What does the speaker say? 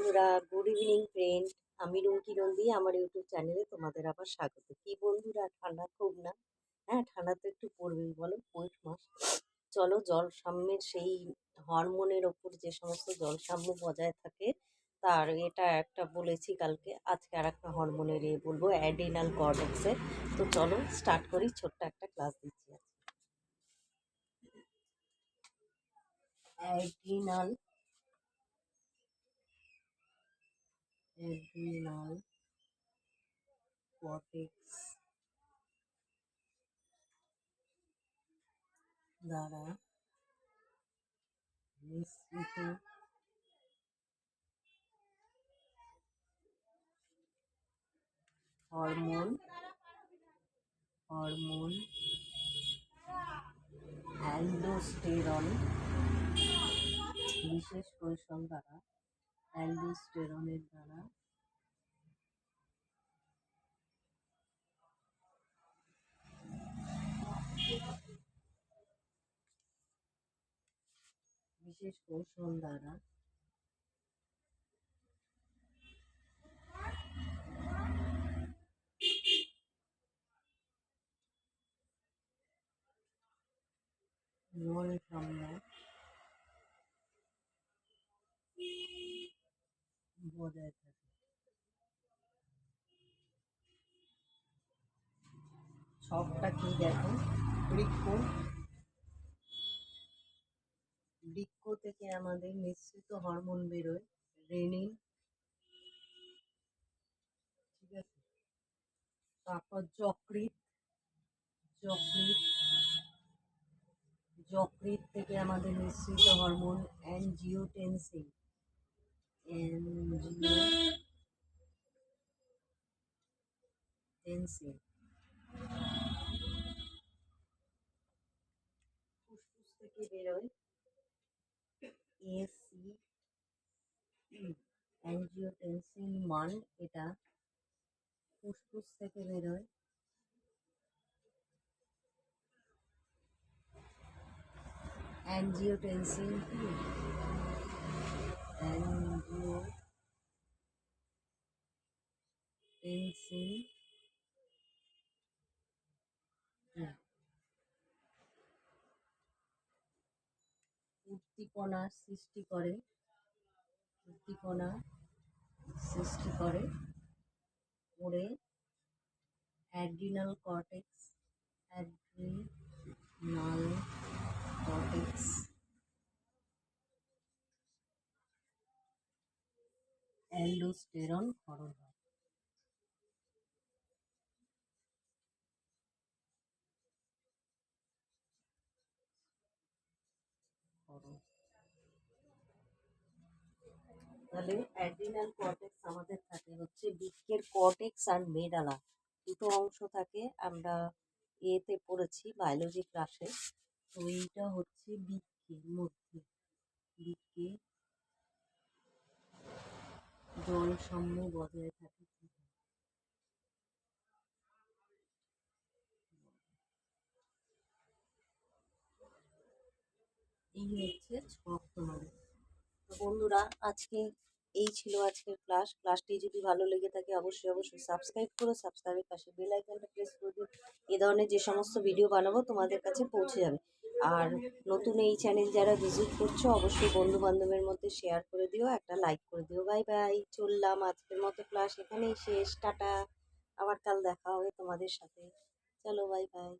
বন্ধুরা, good evening friend. আমি রুমকি নন্দী, আমার ইউটিউব চ্যানেলে তোমাদের আবার স্বাগত। কি বন্ধুরা, ঠান্ডা খুব না? হ্যাঁ, ঠান্ডা তো একটু পড়বেই, বলো, পৌষ মাস। চলো, জল সাম্যের সেই হরমোনের ওপর যে সমস্ত জল সাম্য বজায় থাকে, তার এটা একটা বলেছি কালকে, আজকে আর একটা হরমোনের বলবো, অ্যাড্রিনাল কর্টেক্সের। তো চলো স্টার্ট করি, ছোট্ট একটা ক্লাস দিচ্ছি আজকে। অ্যাড্রিনাল অ্যাড্রিনাল কর্টেক্স দ্বারা নিঃসৃত হরমোন হরমোন অ্যালডোস্টেরন বিশেষ কৌশল দ্বারা অ্যালডোস্টেরনের দ্বারা বিশেষ কৌশল দ্বারা ভারসাম্য বজায় থাকে। ছকটা কি দেখো, বৃক্ষ বৃক্ষ থেকে আমাদের নিঃসৃত হরমোন বেরোয়, রেনিন, ঠিক আছে। তারপর যকৃৎ যকৃৎ যকৃৎ থেকে আমাদের নিঃসৃত হরমোন অ্যানজিওটেনসিন অ্যানজিওটেনসিন ফুসফুস থেকে বেরোয় এসি অ্যানজিওটেনসিন মান, এটা ফুসফুস থেকে বেরোয়। অ্যানজিওটেনসিন অ্যানজিওটেনসিন উদ্দীপনা সৃষ্টি করে উদ্দীপনা সৃষ্টি করে করে adrenal cortex adrenal cortex aldosterone ক্ষরণ হয়। তাহলে অ্যাড্রিনাল কর্টেক্স আমাদের থাকে হচ্ছে বৃক্কের কর্টেক্স আর মেডালা, দুটো অংশ থাকে। আমরা এতে পড়েছি বায়োলজি ক্লাসে। তো এইটা হচ্ছে বৃক্কের মধ্যে, বৃক্কে জল সাম্য বজায় থাকে। এই হচ্ছে ছক তোমাদের। তো বন্ধুরা, আজকে এই ছিল আজকের ক্লাসটি যদি ভালো লেগে থাকে অবশ্যই সাবস্ক্রাইব করো, সাবস্ক্রাইবের পাশে বেল আইকনটা প্রেস করে দিও। এ ধরনের যে সমস্ত ভিডিও বানাবো তোমাদের কাছে পৌঁছে যাবে। আর নতুন এই চ্যানেল যারা ভিজিট করছো অবশ্যই বন্ধু বান্ধবের মধ্যে শেয়ার করে দিও, একটা লাইক করে দিও। বাই বাই, চললাম, আজকের মতো ক্লাস এখানেই শেষ, টাটা। আবার কাল দেখা হবে তোমাদের সাথে। চলো, বাই বাই।